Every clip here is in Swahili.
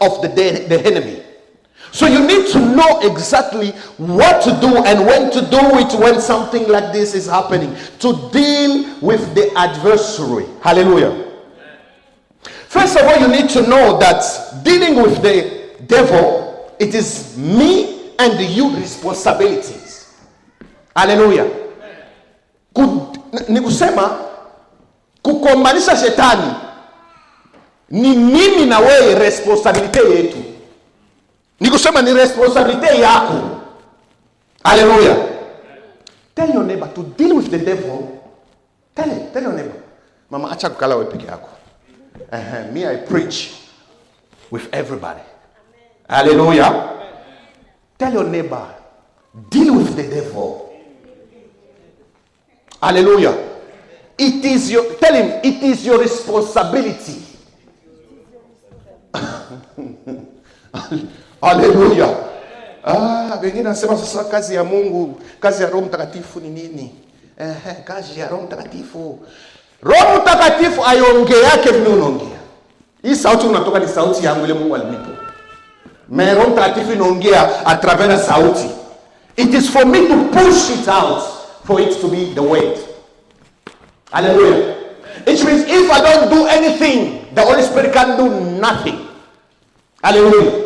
of the enemy. So you need to know exactly what to do and when to do it when something like this is happening, to deal with the adversary. Hallelujah. First of all, you need to know that dealing with the devil, it is me and you responsibilities. Hallelujah. Ni kusema kukombanisha shetani ni mimi na wewe responsibility yetu. Ni kusema ni responsibility yako. Hallelujah. Tell your neighbor to deal with the devil. Tell your neighbor. Mama, acha kukala wewe peke yako. Me, I preach with everybody. Hallelujah. Tell your neighbor, deal with the devil. Hallelujah. Tell him, it is your responsibility. Hallelujah. Wengine nasema sasa kazi ya Mungu, kazi ya Roho Mtakatifu ni nini? Kazi ya Roho Mtakatifu. Roho Mtakatifu aiongee yake vile unaongea. Hii sauti unatoka ni sauti yangu ile Mungu alinipa. Roho Mtakatifu inaongea a travers sauti. It is for me to push it out for it to be the word. Hallelujah. It means if I don't do anything, the Holy Spirit can do nothing. Hallelujah.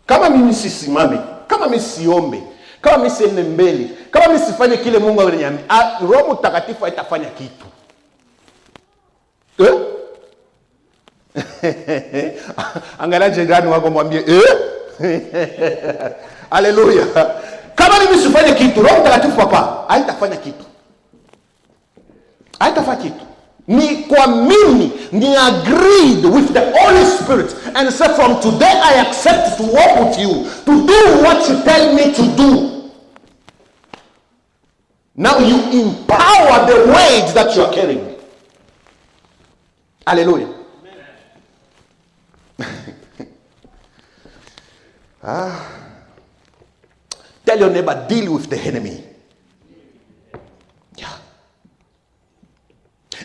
Kama mimi sisimame, kama mimi siombe, kama mimi siende mbele, kama mimi sifanye kile Mungu aliniambia, Roho Mtakatifu haitafanya kitu. Angalia jirani wako mwambie Hallelujah. Kama mimi sifanye kitu, Roho Mtakatifu hapa haitafanya kitu. Haitafanya kitu. Ni kwa mimi ni agreed with the Holy Spirit and said from today I accept to walk with you, to do what you tell me to do. Now you empower the weight that you are carrying. Hallelujah. Tell your neighbor, deal with the enemy. Yeah.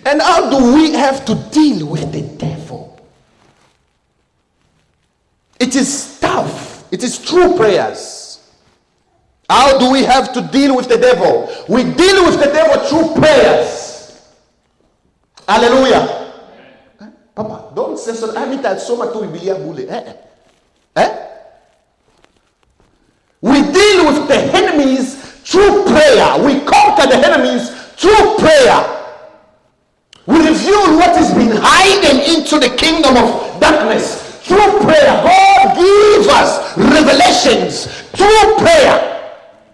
And how do we have to deal with the devil? It is tough. It is through prayers. How do we have to deal with the devil? We deal with the devil through prayers. Hallelujah. Papa, don't say so. I mean that so much to Biblia bule. We deal with the enemies through prayer. We conquer the enemies through prayer. We reveal what has been hiding into the kingdom of darkness through prayer. God give us revelations through prayer.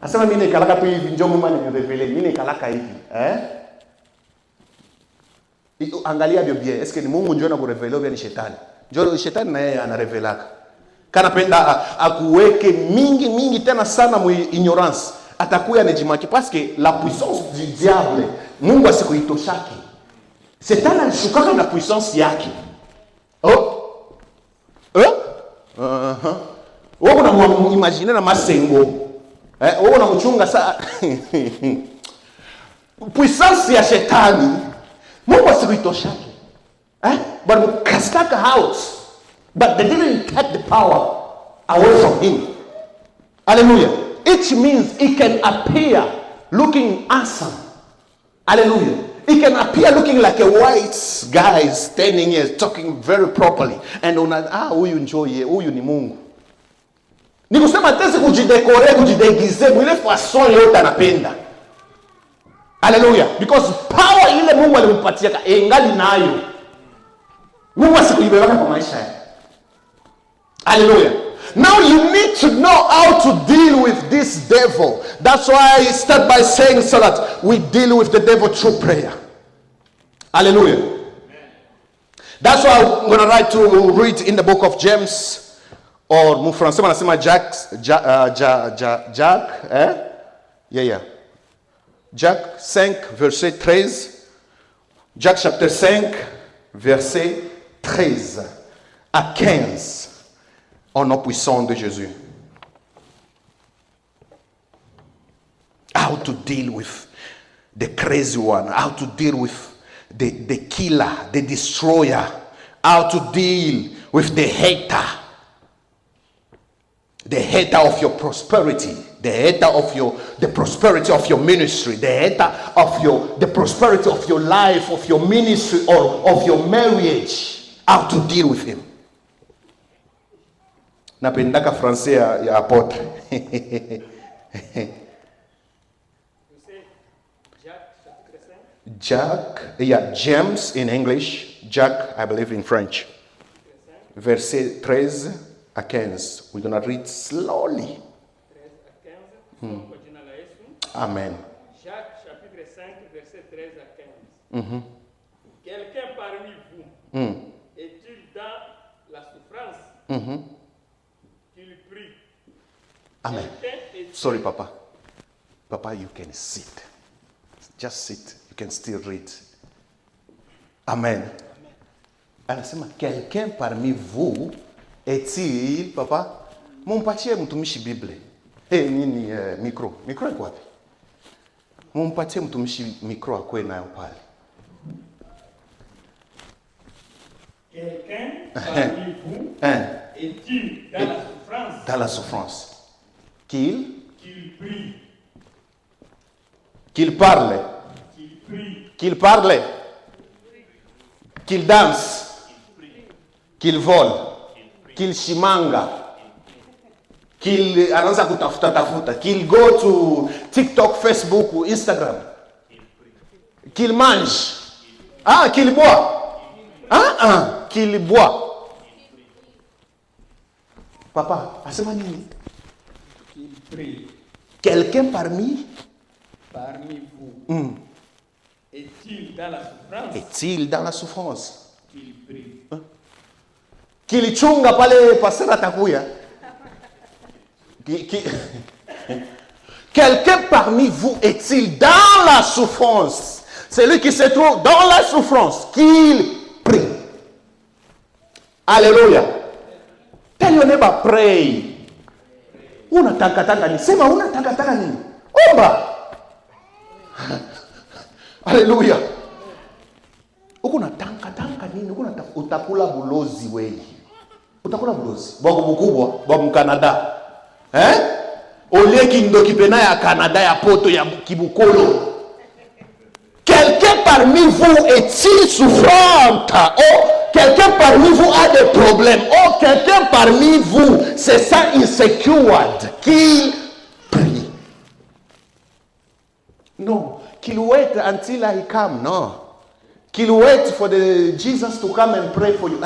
Asema mimi kalaka tu hivi njoo Mungu anirevele. Mimi kalaka hivi, Angalia Biblia, eske ni Mungu njoo na kurevele au ni shetani? Njoo shetani na yeye anarevelaka. Kanapenda akuweke mingi tena sana mu ignorance. Atakuya nejimaki parce que la puissance du diable Mungu asikuitoshaki. Shetani anashukaka na puissance yake. Wewe unamwimagine na masengo. Wewe unamchunga saa puissance ya shetani Mungu asikuitoshaki. But kastaka house. But they didn't take the power away from him. Hallelujah. It means it can appear looking awesome. Hallelujah. It can appear looking like a white guy standing here talking very properly. And huyu njoye, huyu ni Mungu. Ni kusema tezi kujidekore, kujidegize, mwile fason yote anapenda. Hallelujah. Because power ile Mungu alimpatia ingali nayo. Mungu asikuibebaka kwa maisha yake. Hallelujah. Now you need to know how to deal with this devil. That's why I start by saying so that we deal with the devil through prayer. Hallelujah. Amen. That's why I'm going to write to read in the book of James, or mon français manasema Jacques 5 verset 13. Jacques chapitre 5 verset 13 à 15. Au nom puissant de Jésus. How to deal with the crazy one. How to deal with the killer, the destroyer, how to deal with the hater of your prosperity, the hater of the prosperity of your ministry, the hater of the prosperity of your life, of your ministry, or of your marriage, how to deal with him. Napendaka français ya apôtre. James in English, Jack, I believe in French. Verset 13 à 15. We're going to read slowly. Amen. Jacques chapitre 5, verset 13 à 15. Quelqu'un parmi vous est-il dans la souffrance qu'il prie? Amen. Sorry, Papa. Papa, you can sit. Just sit. You can still read. Amen. Anasema quelqu'un parmi vous est-il, Papa? Mumpatie mtumishi Biblia. Nini micro? Micro iko wapi? Mumpatie mtumishi micro akwe nayo pale. Quelqu'un parmi vous est-il dans la souffrance? Dans la souffrance. Qu'il prie. Qu'il parle. Qu'il prie. Qu'il parle. Qu'il danse. Qu'il vole. Qu'il shimanga. Qu'il anaanza kutafuta. Qu'il go to TikTok, Facebook ou Instagram. Qu'il mange. Qu'il boit. Qu'il boit. Papa, asema nini? Qu'il prie. Quelqu'un parmi vous est-il dans la souffrance? Est-il dans la souffrance? Qu'il prie. Qu'il chunga pale pasera takuya. Quelqu'un parmi vous est-il dans la souffrance? Celui qui se trouve dans la souffrance, qu'il prie. Alléluia. Tell your neighbor, pray. Unataka nini? Sema unataka nini? Omba. Haleluya. Uko nataka nini? Utakula bulozi wewe. Utakula bulozi. Bwa mkubwa, bwa mkanada. Olie kindo kipena ya Canada ya poto ya kibukolo. Quelqu'un parmi vous est-il souffrante? Quelqu'un parmi vous a des problèmes. Quelqu'un parmi vous c'est ça insecured. Qu'il prie. Non. Qu'il wait until I come. No. Qu'il wait for Jesus to come and pray for you.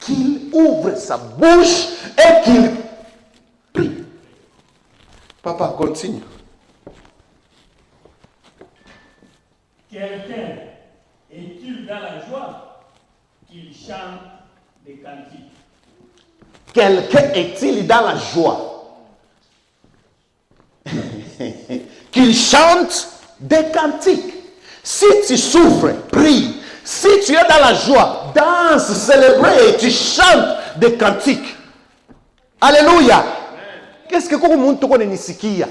Qu'il ouvre sa bouche et qu'il prie. Papa, continue. Quelqu'un est-il dans la joie qu'il chante des cantiques? Quelqu'un est-il dans la joie qu'il chante des cantiques? Si tu souffres, prie. Si tu es dans la joie, danse, célèbre et tu chantes des cantiques. Alléluia. Qu'est-ce que vous monde toko nisikia?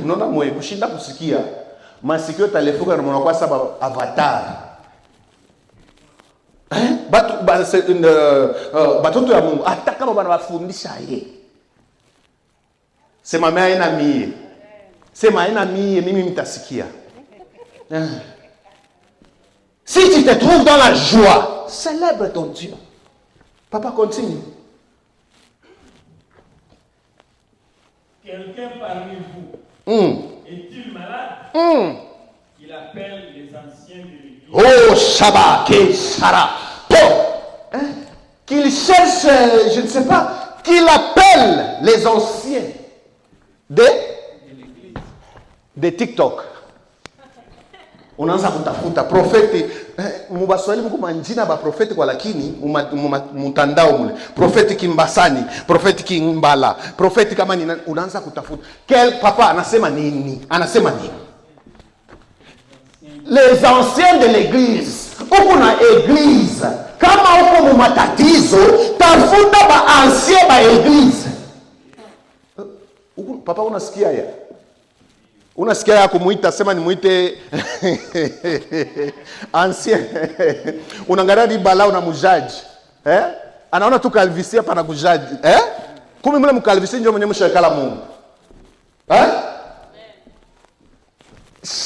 Unaona mwe kushinda kusikia. Masikio talefuka na mnakuwa sababu avatar. Batoto ya Mungu hata kama wanawafundisha yeye. Sema mimi haina mie. Sema haina mie, mimi mtasikia. Si tu te trouves dans la joie, célèbre ton Dieu. Papa, continue. Quelqu'un parmi vous est-il malade? Il appelle les anciens de l'église. Oh, Shabbat, Sara. Qu'il cherche, je ne sais pas, qu'il appelle les anciens de TikTok. Unaanza kutafuta profeti mubaswali mko manjina ba profeti kwa lakini mtandao mule profeti Kimbasani, profeti Kimbala, profeti kama ni unaanza kutafuta papa anasema nini? Les anciens de l'église. Uko na église kama uko mu matatizo tafuta ba ancien ba église. Papa unasikia ya Unasikia ya kumuita, sema ni muite ancien. Unaangalia ni bala unamujaji. Anaona tu kalvisia pana kujaji. Kumi mule mkalvisia ndio mwenye mshakala Mungu.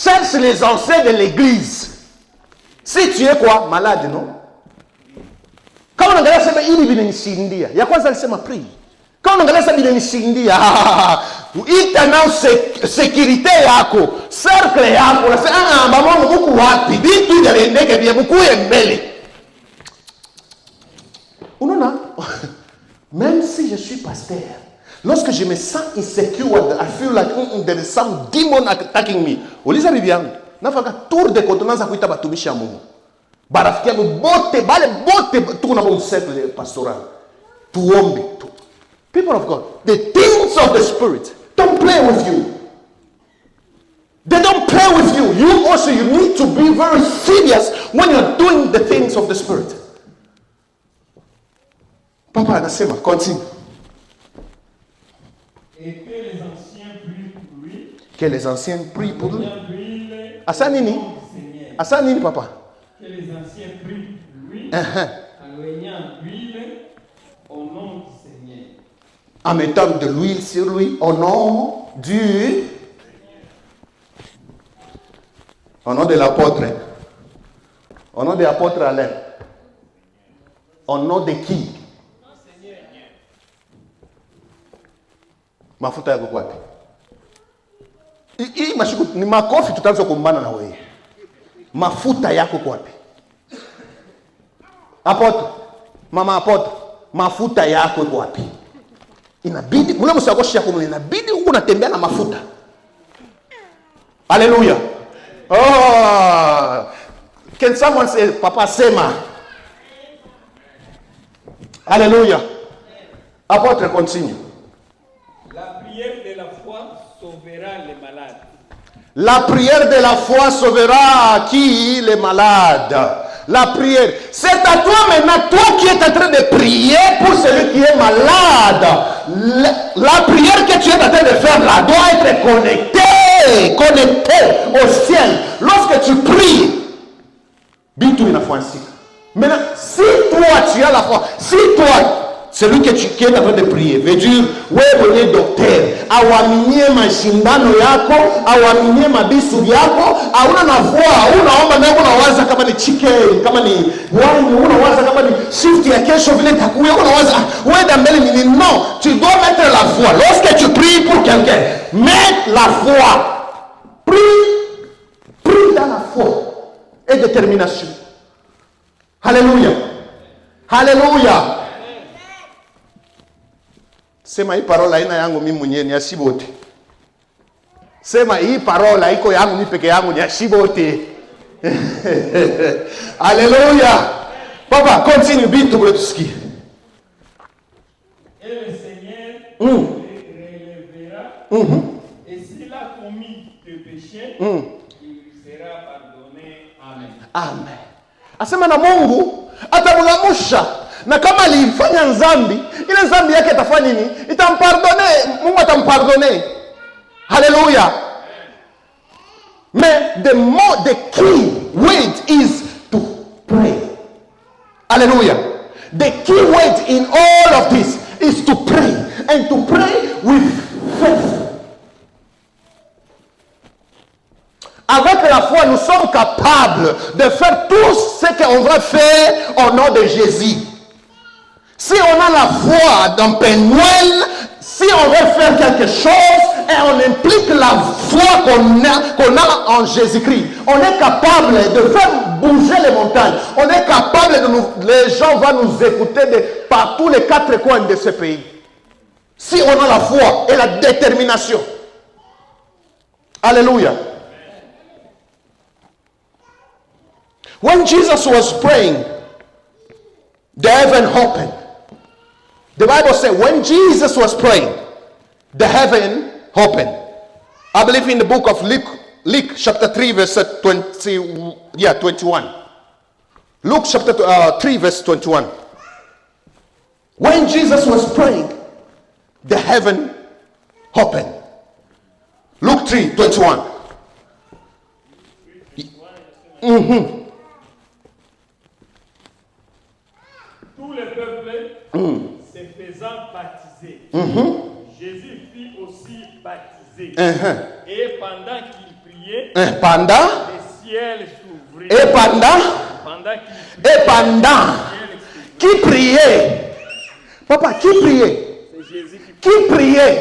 Cherche les anciens de l'église. Si tu es quoi? Malade, non? Kama unaangalia sema ili vinanishindia. Ya kwanza alisema pray. Kama unaangalia sema vinanishindia. Ita nao sécurité yako, cercle yako. Unasema bamongo muku wapi? Vitu vile ndeke vya mkuye mbele. Unaona? Même si je suis pasteur, lorsque je me sens insecure, I feel like there is some demon attacking me. Uliza bibi yangu, nafaka tour de contenance kuita batumishi ya Mungu. Barafiki yangu bote, bale bote tuko na bon cercle pastoral. Tuombe tu. People of God, the things of the spirit don't play with you. They don't play with you. You also, you need to be very serious when you're doing the things of the spirit. Papa anasema, continue. Et que les anciens prient pour lui. Que les anciens prient pour lui. Asa nini? Asa nini, papa? Que les anciens prient pour lui. En loignant l'huile au nom du Seigneur. En mettant de l'huile sur lui au nom du... Au nom de l'apôtre. Au nom de l'apôtre Alain. Au nom de qui? Mafuta yako kwapi? Hii mashuku ni makofi tutaanza kumbana na wewe. Mafuta yako kwapi? Apotre, mama apotre, mafuta yako kwapi? Inabidi mule msakoshi yako mule inabidi huko unatembea na mafuta. Hallelujah. Oh! Can someone say papa sema? Hallelujah. Apotre, continue. La prière de la foi sauvera les malades. La prière de la foi sauvera qui? Les malades. La prière. C'est à toi maintenant, toi qui es en train de prier pour celui qui est malade. La prière que tu es en train de faire là doit être connectée au ciel. Lorsque tu pries, bitu inafuansika. Maintenant, si toi tu as la foi, si toi, celui qui est en train de prier, veut dire, wewe mwenye docteur, awaminie mashindano yako, awaminie mabisu yako, hauna nafua, unaomba na unawaza kama ni chicken, kama ni wine, unawaza kama ni shift ya kesho vile takuya, unawaza, wewe mbele ni non, tu dois mettre la foi. Lorsque tu pries pour quelqu'un, mets la foi. Prie dans la foi et détermination. Alléluia. Alléluia. Sema hii parola haina yangu mimi mwenyewe, ni ya shibote. Sema hii parola iko yangu mimi peke yangu, ni ya shibote. Alléluia. Papa, continue bitu pour tusikie. Et le Seigneur le relèvera. Et s'il a commis de péché, il lui sera pardonné. Amen. Amen. Asema na Mungu atamlamusha, na kama alifanya nzambi, ile nzambi yake itafanya nini? Itampardone, Mungu atampardone. Hallelujah. Mais the key word is to pray. Hallelujah. The key word in all of this is to pray, and to pray with faith. Avec la foi, nous sommes capables de faire tout ce qu'on va faire au nom de Jésus. Si on a la foi dans Père Noël, si on veut faire quelque chose et on implique la foi qu'on a en Jésus-Christ, on est capable de faire bouger les montagnes. On est capable les gens vont nous écouter par tous les quatre coins de ce pays. Si on a la foi et la détermination. Alléluia. When Jesus was praying, the heaven opened. The Bible said when Jesus was praying, the heaven opened. I believe in the book of Luke chapter 3 verse 21. Luke chapter 3 verse 21. When Jesus was praying, the heaven opened. Luke 3:21. Tout le peuple se faisant baptiser. Jésus fit aussi baptiser. Et pendant qu'il priait, le ciel s'ouvrit. Et pendant qui priait? Papa, qui priait? C'est Jésus Qui priait?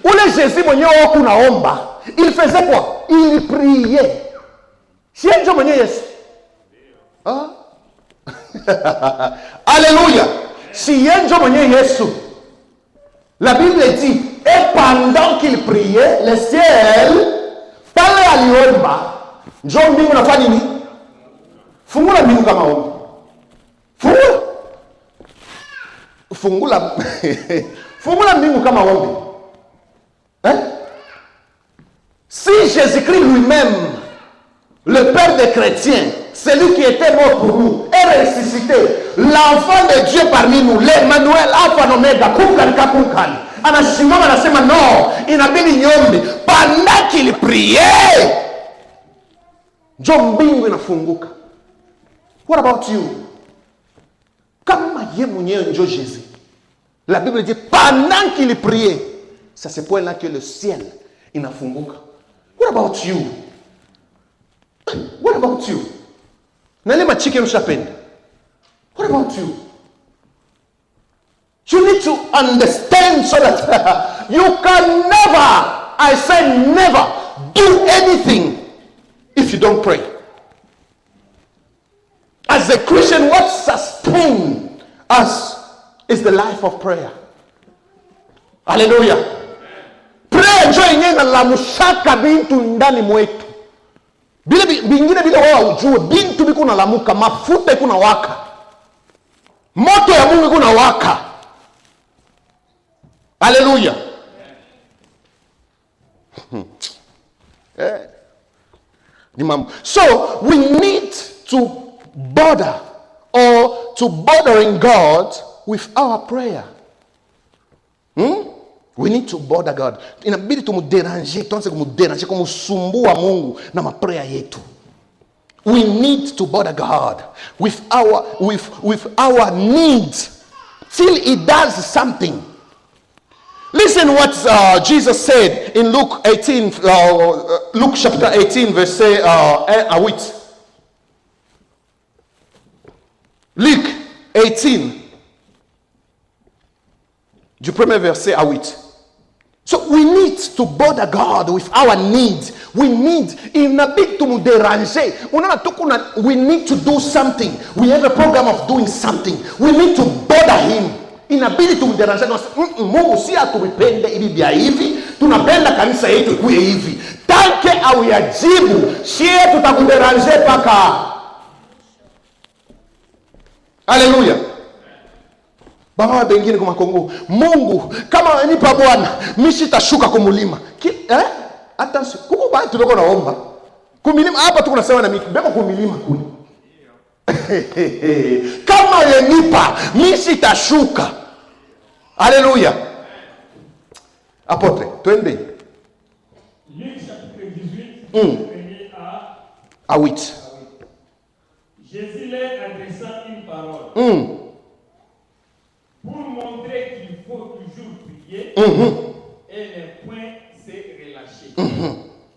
Où le Jésus mwenyewe kunaomba, il faisait quoi? Il priait. Si enjo mwenyewe Yesu. Ah? Alléluia. Si enjo mwenyewe Yesu. La Bible dit, et pendant qu'il priait, le ciel, pale aliomba, njo mbingu nafanya nini? Fungula mbingu kama ombi. Fungula mbingu kama ombi. Hein? Si Jésus-Christ lui-même, le Père des chrétiens, celui qui était mort pour nous, est ressuscité, l'enfant de Dieu parmi nous, l'Emmanuel, Alpha Omega, Kunkali, anasimama anasema no, inabidi nyombe, pendant qu'il priait, njo mbingu inafunguka. What about you? Kama ye mwenyewe njo Jésus. La Bible dit pendant qu'il priait, c'est à ce point-là que le ciel inafunguka. What about you? What about you? Nale machike mshapenda. What about you? You need to understand so that you can never, I say never, do anything if you don't pray. As a Christian, what sustains us is the life of prayer. Hallelujah. Prayer njo yenyewe inalamushaka bintu ndani mwetu. Bingine bila wao ujue bintu biko nalamuka, mafuta iko na waka. Moto ya Mungu iko na waka. Hallelujah. So we need to border or to bordering God with our prayer. We need to border God. Inabidi tumuderange, tuanze kumuderange, kumusumbua Mungu na maprayer yetu. We need to border God with our needs till He does something. Listen what Jesus said in Luke 18, Luke chapter 18, verset 8. Luc 18, du premier verset à 8. So we need to border God with our needs. We need, inabidi tumuderange. We need to do something. We have a program of doing something. We need to border Him. Inabidi tumuderange. Mungu si atupende hivi vya hivi. Tunapenda kanisa yetu ikuwe hivi. Tanke au yajibu, shie tutakuderange paka. Hallelujah. Baba bengine kwa Kongo, Mungu kama nipa Bwana, mimi sitashuka kwa mlima. Attention, kuko ba tuloko naomba. Kumilima hapa tuko nasema na mimi, beko kumilima kule. Kama yenipa, mimi sitashuka. Hallelujah. Apotre, twende. Luc chapitre 18, premier à 8. Jésus leur adressa une parole. Pour montrer qu'il faut toujours prier et ne point se relâcher.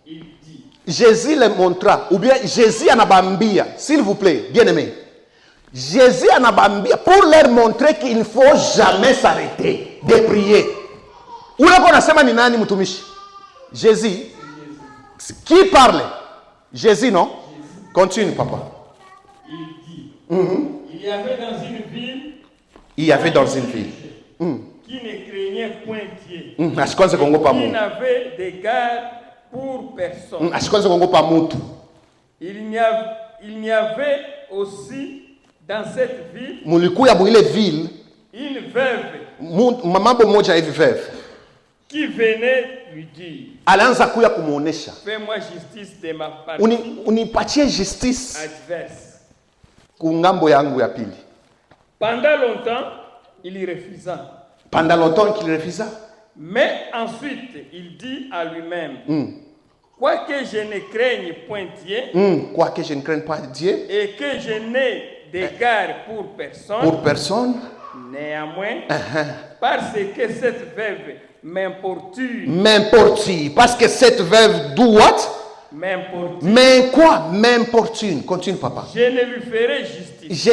Il dit. Jésus le montra, ou bien Jésus anabambia, s'il vous plaît, bien-aimé. Jésus anabambia pour leur montrer qu'il ne faut jamais s'arrêter de prier. Où est-ce qu'on a sema ni nani mtumishi? Jésus. Qui parle? Jésus, non? Jésus. Continue, papa. Il dit. Il y avait dans une ville. Il y avait dans une ville. Qui ne craignait point Dieu. Qui n'avait d'égard pour personne. Il n'y avait aussi dans cette ville une veuve qui venait lui dire, fais-moi justice de ma partie adverse. Pendant longtemps, il y refusa. Pendant longtemps qu'il refusa. Mais ensuite, il dit à lui-même, quoique je ne craigne point Dieu, quoique je ne craigne pas Dieu, et que je n'ai d'égard pour personne, néanmoins, parce que cette veuve m'importune, parce que cette veuve do what? M'importune. Mais quoi? M'importune. Continue, papa. Je ne lui ferai justice.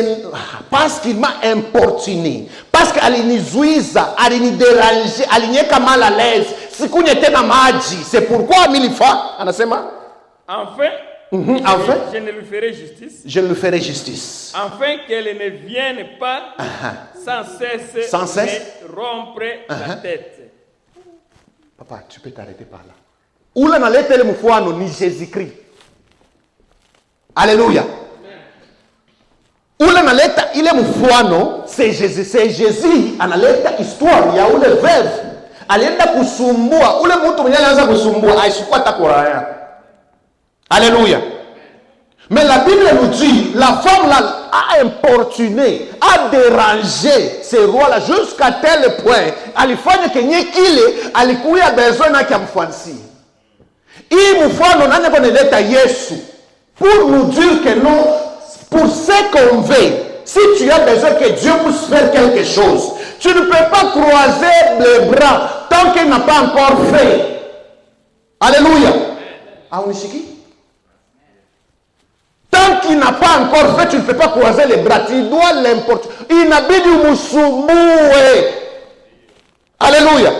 Parce qu'il m'a importuné. Parce qu'il m'a zuiza, il m'a dérangé, il m'a mal à l'aise. C'est pourquoi Milifa, anasema? Enfin, enfin, je ne lui ferai justice. Je lui ferai justice. Afin qu'elle ne vienne pas sans cesse me rompre la tête. Papa, tu peux t'arrêter par là. Ula naleta ile mfano ni Jésus-Christ. Alléluia. Ula naleta ile mfano c'est Jésus. C'est Jésus analeta histoire ya ule veuve. Alienda kusumbua ule mtu mwenye anaanza kusumbua aishukua takoraya. Alléluia. Mais la Bible nous dit, la femme là a importuné, a dérangé ce roi-là jusqu'à tel point, alifanya kenye kile alikuwa besoin na kiamfansi. Hii mfano nani koneleta Yesu pour nous dire que non, pour ce qu'on veut, si tu as besoin que Dieu puisse faire quelque chose, tu ne peux pas croiser les bras tant qu'il n'a pas encore fait. Alléluia. Aunishiki? Tant qu'il n'a pas encore fait, tu ne peux pas croiser les bras. Tu dois l'importer. Inabidi umusumbue. Alléluia.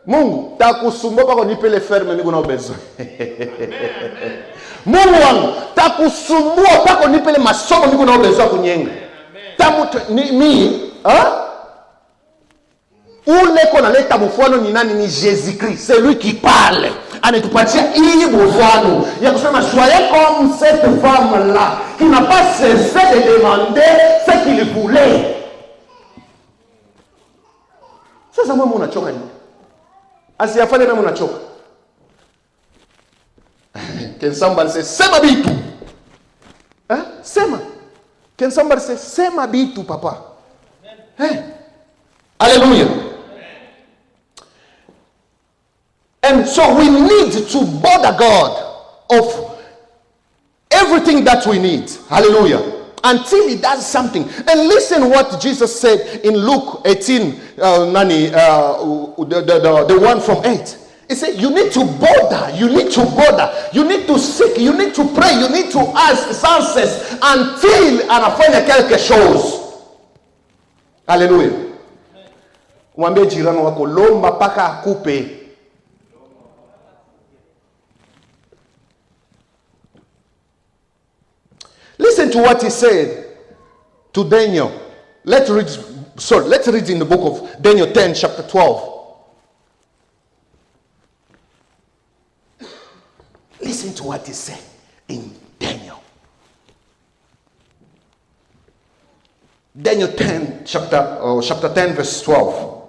Mungu, takusumbua pako nipe le ferme niko na besoin. Mungu wangu, takusumbua pako nipe le masomo niko na besoin kunyenga. Ule kona leta mfano ni nani? Ni Jésus-Christ. C'est lui qui parle. Anetupatia hii mfano ya kusema soyez comme cette femme là qui n'a pas cessé de demander ce qu'il voulait. Sasa mwe unachoka nini? Asiyafanye na unachoka. Can somebody say sema bitu? Sema. Can somebody say sema bitu papa? Hallelujah. And so we need to bother God of everything that we need. Hallelujah. Until he does something. And listen what Jesus said in Luke 18, the one from 8. He said, you need to bother, you need to bother, you need to seek, you need to pray, you need to ask sans cesse until anafanya quelque chose. Hallelujah. Mwambie jirani wako lomba paka akupe. Listen to what he said to Daniel. Let's read in the book of Daniel 10, chapter 12. Listen to what he said in Daniel. Daniel 10, chapter 10, verse 12.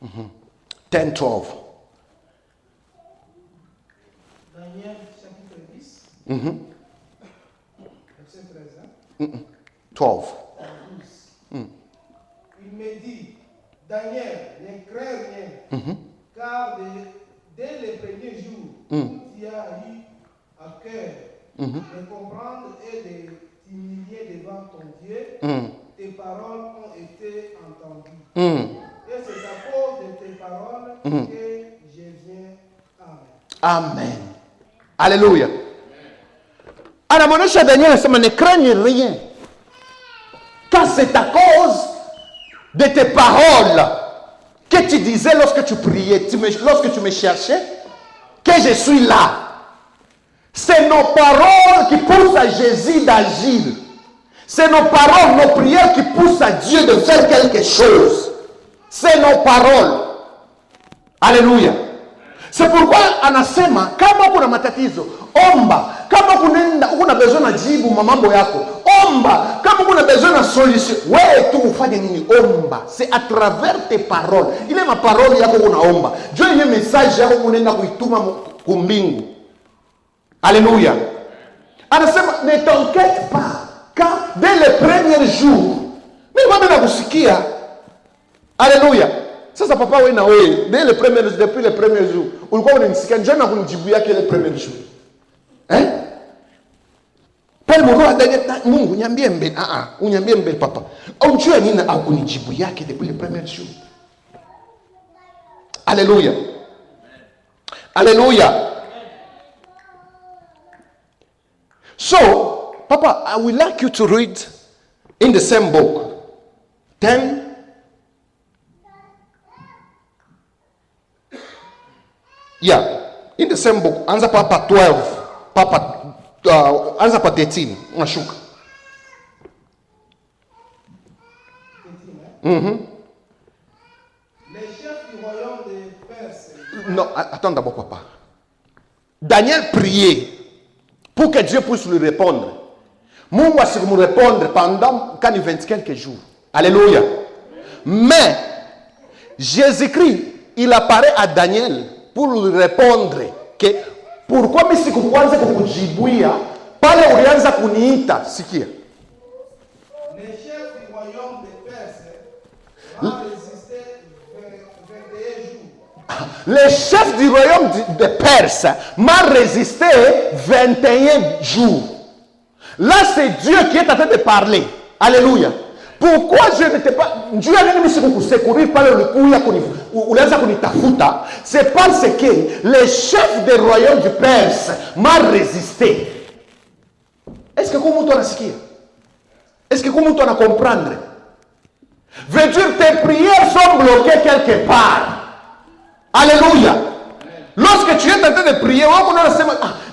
Mm-hmm. 10, 12. Daniel chapitre 10. Mm-hmm. Verset 13. Mm-mm. 12. Il me dit, Daniel, ne crains rien, car dès les premiers jours, tu as eu à cœur de comprendre et de t'humilier devant ton Dieu, tes paroles ont été entendues. Et c'est à cause de tes paroles que je viens. Amen. Amen. Alléluia. Anamonesha Daniel anasema ne craigne rien. Car c'est à cause de tes paroles que tu disais lorsque tu priais, lorsque tu me cherchais, que je suis là. C'est nos paroles qui poussent à Jésus d'agir. C'est nos paroles, nos prières qui poussent à Dieu de faire quelque chose. C'est nos paroles. Alléluia. C'est pourquoi anasema kama kuna matatizo omba, kama kuna besoin na jibu mamambo yako omba, kama on a besoin de solution, ouais, tout vous faites nini omba. C'est à travers tes paroles. Il est ma parole yako kuna omba. Dieu il y a un message yako kunenda kuituma kumbingu. Alléluia. Anasema ne t'inquiète pas, car dès les premiers jours, mais moi même nakusikia. Alléluia. Sasa papa wewe na wewe, depuis les premiers jours, ulikuwa unanisikia njoo na kunijibu yake les premiers jours. Hein? Pale Mungu adanya Mungu niambie mbele, uniambie mbele papa. Au njoo nini au kunijibu yake depuis les premiers jours. Alléluia. Alléluia. So, Papa, I would like you to read in the same book 10. Yeah, in the same book, anza Papa 12, Papa, anza Papa 13, unashuka. Les chefs du royaume de Perse. Non, attends d'abord, Papa. Daniel priait pour que Dieu puisse lui répondre. Mungu asiku répondre pendant 20 quelques jours. Alléluia. Mais Jésus-Christ, il apparaît à Daniel pour lui répondre que pourquoi mimi sikuanza kukujibuia pale ulianza kuniita sikia. Les chefs du royaume de Perse ont résisté 21 jours. Les chefs du royaume de Perse m'ont résisté 21 jours. Là, c'est Dieu qui est en train de parler. Alléluia. Pourquoi Dieu n'était pas... Dieu a mis secourir par le coup, c'est parce que les chefs du royaume du Perse m'ont résisté. Est-ce que comment tu as ce Est-ce que comment tu as comprendre? Veut dire tes prières sont bloquées quelque part. Alléluia. Lorsque tu es en train de prier,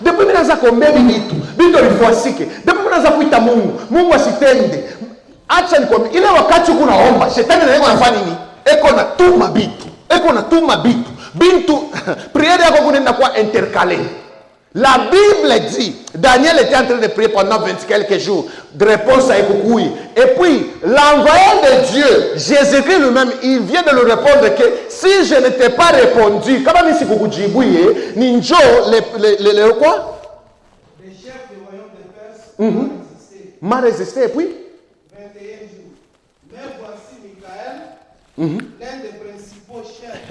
depuis que tu as combien de minutes, depuis que tu as kuita Mungu asitende. Acha nikwambie, ile wakati uko naomba, shetani anaenda anafanya nini? Eko na tuma bitu. Bintu prière yako kunaenda kwa intercalé. La Bible dit, Daniel était en train de prier pendant 20 quelques jours. De réponse à Ekokoui. Et puis, l'envoyé de Dieu, Jésus-Christ lui-même, il vient de lui répondre que si je ne t'ai pas répondu, comment est-ce que vous dites, Ninjo, les quoi? Les chefs du royaume de Perse m'a résisté. Et puis? 21 jours. Mais voici Michael, l'un des principaux chefs,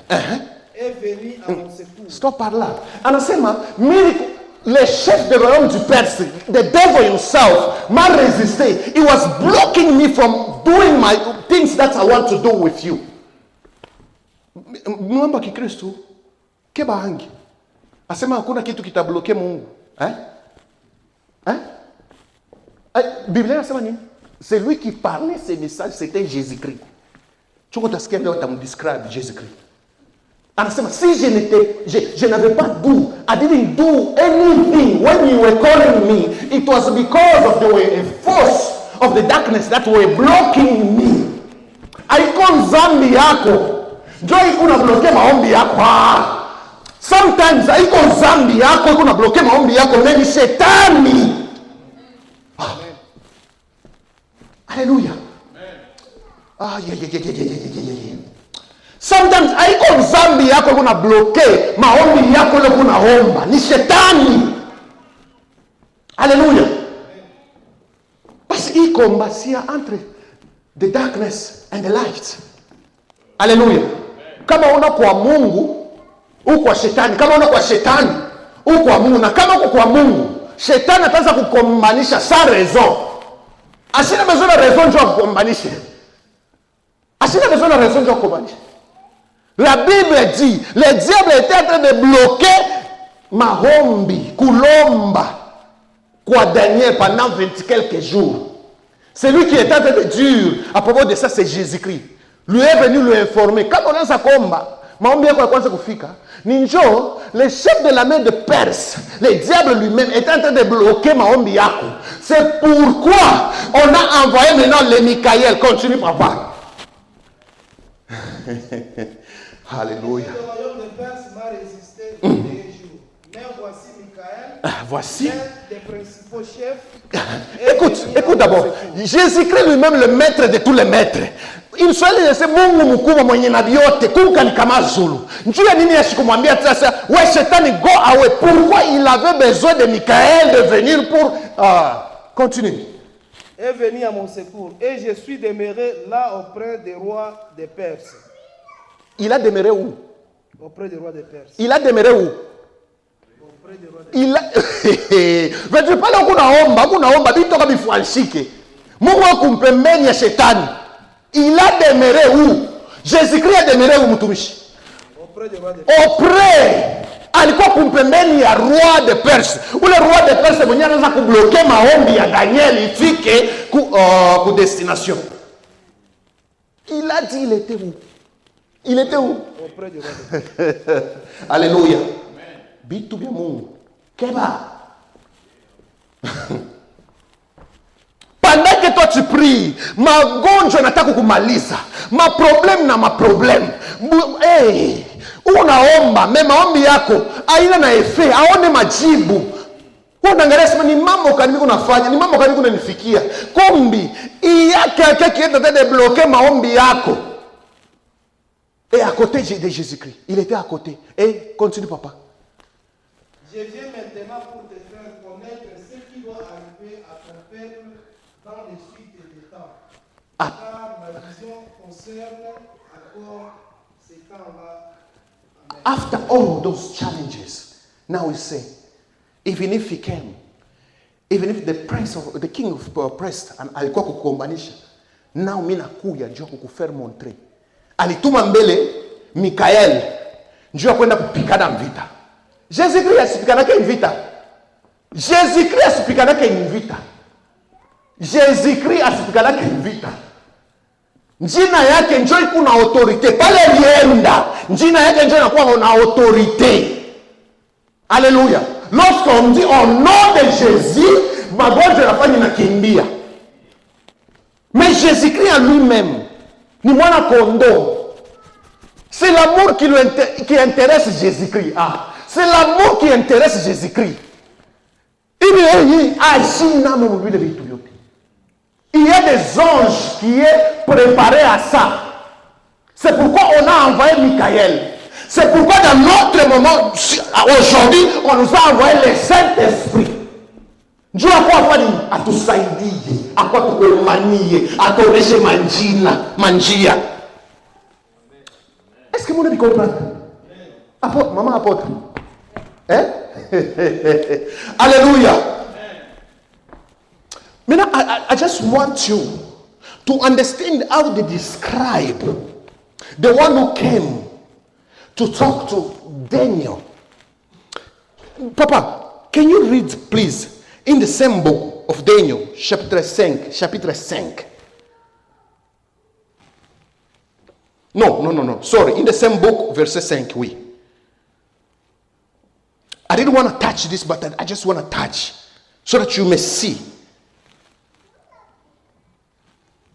est venu à mon secours. Stop par là. Anasema, les chefs du royaume du Perse, the devil himself, m'a résisté. He was blocking me from doing my things that I want to do with you. Mwamba kikristo, keba hangi. Asema hakuna kitu kitabloke Mungu. Biblia inasema nini? C'est lui qui parlait ces messages, c'était Jésus-Christ. Tu vois ce qu'il y a dans describe Jésus-Christ. Anasema, si je n'avais pas do, I didn't do anything when you were calling me, it was because of the force of the darkness that were blocking me. Haiko nzambi yako, ndio iko na bloke maombi yako. Sometimes haiko nzambi yako iko na bloke maombi yako, ni shetani. Hallelujah. Yeah. Sometimes haiko nzambi yako kuna bloke maombi yako ile kuna omba, ni shetani. Hallelujah. Parce qu'il combatia entre the darkness and the light. Hallelujah. Kama una kwa Mungu, uko kwa shetani. Kama una kwa shetani, uko kwa Mungu. Na kama uko kwa Mungu, shetani ataanza kukombanisha sans raison. Asina besoin de raison de kukombanisha. Asina besoin de raison de kukombanisha. La Bible dit, le diable était en train de bloquer maombi, kulomba, quoi Daniel pendant 20 quelques jours. C'est lui qui était en train de dire, à propos de ça, c'est Jésus-Christ. Lui est venu lui informer. Quand on a sa combat, maombi yako ya kwanza kufika, ninjo, le chef de la main de Perse, le diable lui-même est en train de bloquer maombi yako. C'est pourquoi on a envoyé maintenant le Michael. Continue, papa. Alléluia. Le royaume de Perse m'a résisté 21 jours. Mais voici Michael, Voici. l'un des principaux chefs. Écoute d'abord. Jésus-Christ lui-même, le maître de tous les maîtres. Il swali se Mungu mkubwa mwenye na vyote kuka ni kama Zulu. Njua nini asikumwambia sasa ouais Shetani go away. Pourquoi il avait besoin de Michael de venir pour continue. Est venu à mon secours et je suis demeuré là auprès des rois des Perses. Il a demeuré où? Auprès des rois des Perses. Il a demeuré où? Auprès des rois des Il a Vetu pale kunaomba bitoka bifuanshike. Mungu akumpembeni ya Shetani. Il a demeuré où? Jésus-Christ a demeuré où mtumishi? Auprès des rois des Perses. Auprès alikuwa kumpembeni ya roi de Perse. Ule roi de Perse mwenye anaweza kubloke maombi ya Daniel ifike ku destination. Il a dit il était où? Il était où? Auprès des rois des Perses. Alléluia. Bitu bya Mungu. Keba. Pendant que toi tu pries, magonjwa nataka kumaliza, maproblème na maproblème. Hey, unaomba, maombi yako haina na efe, aone majibu. Unaangalia sema ni mambo gani unafanya, ni mambo gani unanifikia. Kumbi, yake qui est en train de bloquer maombi yako. Et à côté de Jésus-Christ, il était à côté. Et continue papa. Je viens maintenant pour te faire connaître ce qui doit arriver à ton peuple dans les suites des temps. Car ma vision concerne encore ces temps-là. Amen. After all those challenges, now we say, even if he came, even if the king of pressed and alikuwa kukuombanisha, now mimi nakuja njoo kukufaire montrer. Alituma mbele Mikael njoo kwenda kupigana vita. Jésus-Christ asipikanake vita. Jésus-Christ asipikanake vita. Jésus-Christ asipikanake vita. Njina yake njoo iko na autorité. Pale alienda, njina yake njoo inakuwa na autorité. Alléluia. Lorsqu'on dit au nom de Jésus, magonjwa yanafanya inakimbia. Mais Jésus-Christ en lui-même ni mwana kondoo. C'est l'amour qui intéresse Jésus-Christ. C'est l'amour qui intéresse Jésus-Christ. Il y a des anges qui sont préparés à ça. C'est pourquoi on a envoyé Michael. C'est pourquoi dans notre moment, aujourd'hui, on nous a envoyé le Saint-Esprit. Dieu a quoi faire? Atusaidie, akwa tukumanie, atoreshe manjia. Est-ce que vous me comprenez? Apôtre, maman apôtre. Hein? Alléluia. Now, I just want you to understand how they describe the one who came to talk to Daniel. Papa, can you read, please, in the same book of Daniel, chapitre 5. No. Sorry, in the same book, verset 5, oui. I didn't want to touch this, but I just want to touch so that you may see.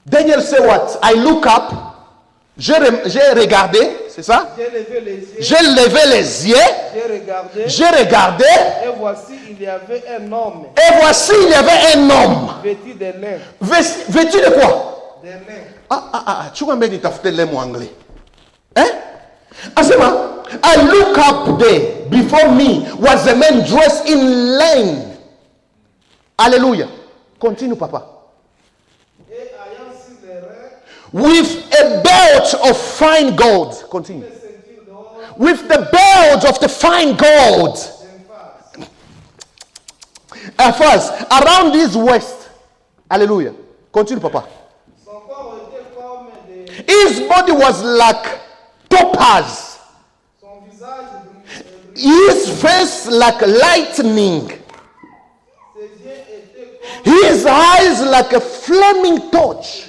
Daniel said what? I look up, j'ai regardé, c'est ça? J'ai levé les yeux, j'ai regardé, et voici il y avait un homme. Vêtu de lin. Vêtu de quoi? De lin. Tu vas me dire que tu as anglais. Hein? Asema, I look up there. Before me was a man dressed in linen. Alléluia. Continue, papa. Et ayant sur les reins, with a belt of fine gold. Continue. With the belt of the fine gold. First, around his waist. Alléluia. Continue, papa. son corps était comme des... His body was like topaz. Son visage His face like lightning. ses yeux étaient comme His eyes like a flaming torch. ses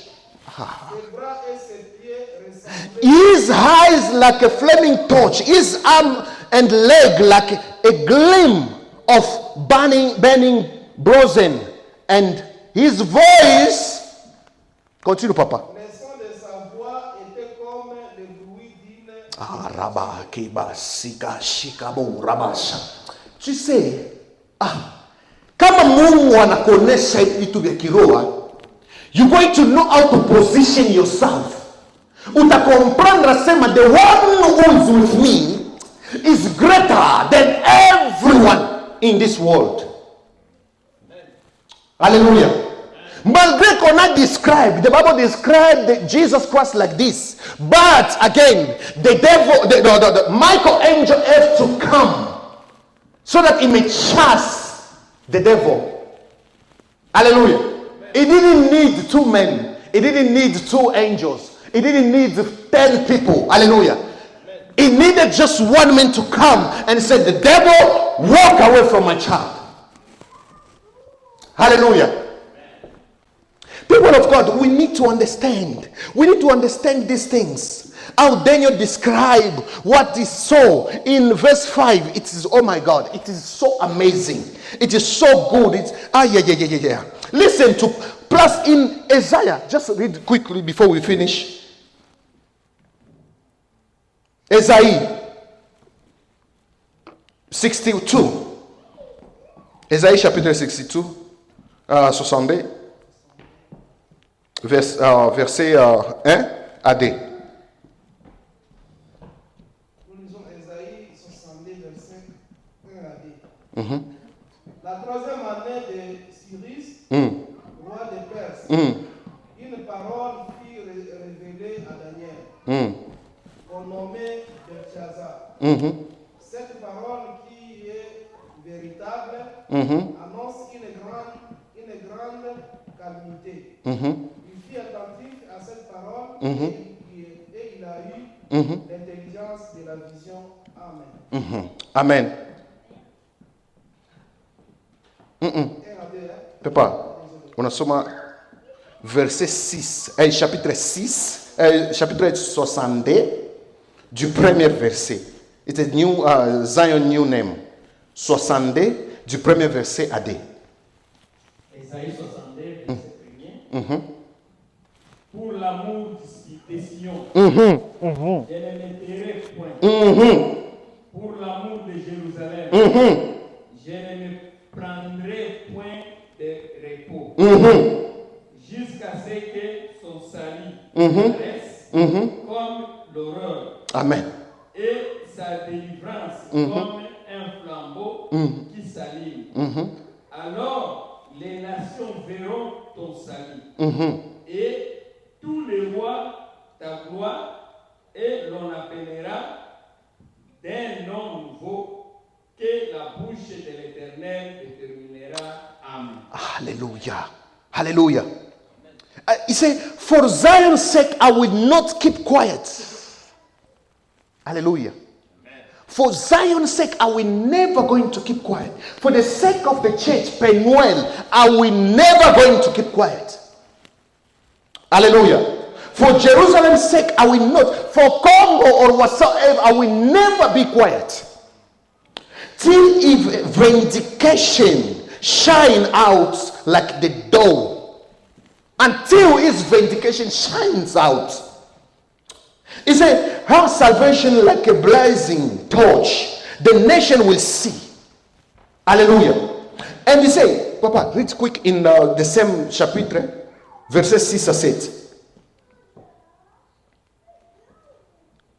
bras et ses pieds ressemblaient His eyes like a flaming torch. His arm and leg like a gleam of burning brazen. And his voice. Continue, papa. le son de sa voix était comme le bruit d'une... Tu sais, Kama Mungu anakuonesha vitu vya kiroho, you're going to know how to position yourself. Utakomprendre sema the one who is with me is greater than everyone in this world. Hallelujah. Malgré qu'on a described, the Bible described Jesus Christ like this. But again, the devil, the Michael angel has to come so that he may chase the devil. Hallelujah. He didn't need 2 men. He didn't need 2 angels. He didn't need 10 people. Hallelujah. He needed just 1 man to come and say, the devil, walk away from my child. Hallelujah. People of God, we need to understand. We need to understand these things. How Daniel described what he saw in verse 5. It is, oh my God, it is so amazing. It is so good. It's, yeah. Listen to, plus in Isaiah, just read quickly before we finish. Isaiah 62. Isaiah chapitre 62, 62. Verset 1 à 2. Nous lisons Ésaïe 62, verset 1 à 2. La 3e année de Cyrus, roi de Perse, une parole fut révélée à Daniel, qu'on nommait Belchazar. Cette parole qui est véritable annonce une grande calamité. Attentif à cette parole et il a eu l'intelligence de la vision. Amen. Amen. Papa, on a seulement verset 6, chapitre 6, chapitre 62 du premier verset. It's a new Zion new name. 62 du premier verset à 2. Ésaïe 62, verset 1er. Pour l'amour de Sion, je ne m'éteirai point. Pour l'amour de Jérusalem, je ne me prendrai point de repos. Jusqu'à ce que son salut paraisse comme l'aurore. Amen. Et sa délivrance comme un flambeau qui s'allume. Alors les nations verront ton salut. Et tous les rois ta gloire, et l'on appellera d'un nom nouveau que la bouche de l'Éternel déterminera. Amen. Hallelujah. Hallelujah. He said, for Zion's sake, I will not keep quiet. Hallelujah. Amen. For Zion's sake, I will never going to keep quiet. For the sake of the church, Penuel, I will never going to keep quiet. Hallelujah. For Jerusalem's sake, I will not. For Congo or whatsoever, I will never be quiet. Till if vindication shine out like the dawn. Until his vindication shines out. He said, her salvation like a blazing torch. The nation will see. Hallelujah. And he said, Papa, read quick in the same chapitre. Verset 6 à 7.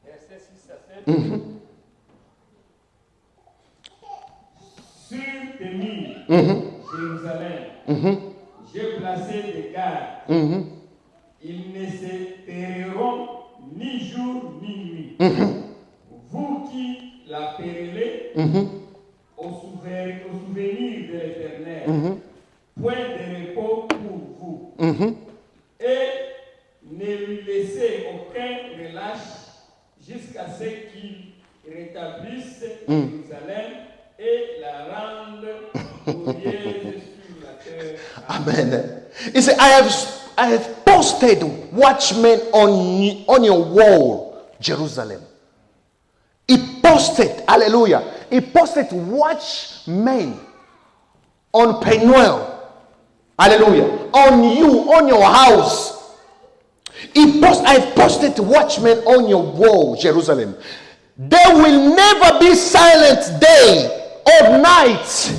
Verset 6 à 7. Sur tes murs, Jérusalem, j'ai placé des gardes. Ils ne se taireront ni jour ni nuit. Vous qui la périllez au souvenir de l'Éternel, point de repos pour vous. Et ne lui laissez aucun relâche jusqu'à ce qu'il rétablisse Jérusalem et la rende glorieuse sur la terre. Amen. He said, I have posted watchmen on your wall, Jerusalem. He posted, hallelujah. He posted watchmen on Penuel. Hallelujah. On you, on your house. I have posted watchmen on your wall, Jerusalem. There will never be silent day or night.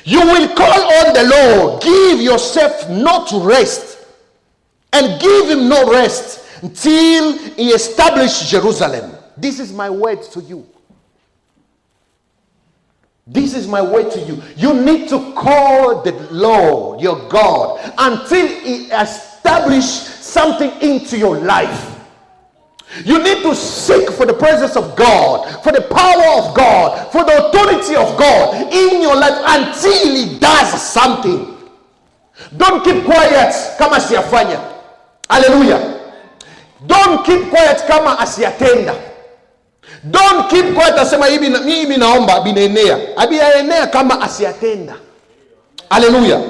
You will call on the Lord. Give yourself not rest. And give him no rest until he establish Jerusalem. This is my word to you. This is my word to you. You need to call the Lord, your God, until he establish something into your life. You need to seek for the presence of God, for the power of God, for the authority of God in your life until he does something. Don't keep quiet kama siyafanya. Hallelujah. Don't keep quiet kama asiyatenda. Don't keep quiet asema mimi naomba binaenea. Abiaenea kama asiyatenda. Hallelujah.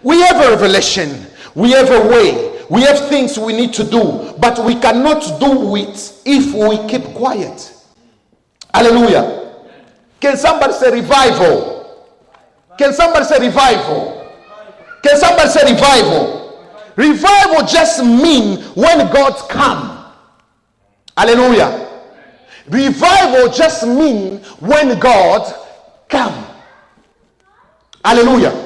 We have a revelation. We have a way. We have things we need to do, but we cannot do it if we keep quiet. Hallelujah. Can somebody say revival? Can somebody say revival? Can somebody say revival? Revival just means when God comes. Hallelujah. Revival just means when God comes. Hallelujah.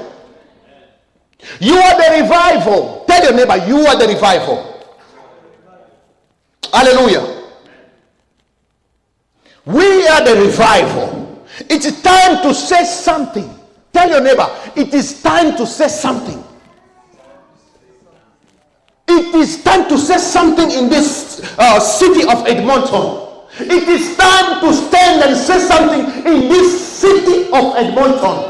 You are the revival. Tell your neighbor, you are the revival. Hallelujah. We are the revival. It's time to say something. Tell your neighbor, it is time to say something. It is time to say something in this city of Edmonton. It is time to stand and say something in this city of Edmonton.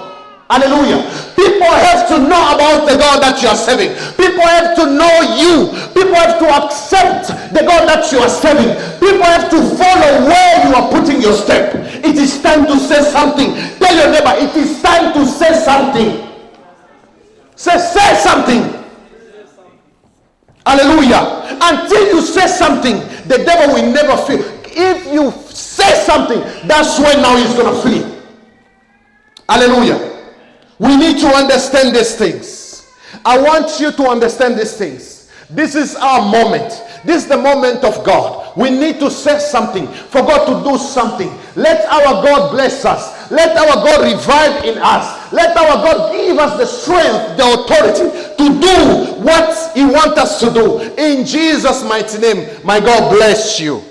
Hallelujah. People have to know about the God that you are serving. People have to know you. People have to accept the God that you are serving. People have to follow where you are putting your step. It is time to say something. Tell your neighbor, it is time to say something. Say something. Hallelujah. Until you say something, the devil will never flee. If you say something, that's when now he's going to flee. Hallelujah. We need to understand these things. I want you to understand these things. This is our moment. This is the moment of God. We need to say something for God to do something. Let our God bless us. Let our God revive in us. Let our God give us the strength, the authority to do what he wants us to do. In Jesus' mighty name, my God bless you.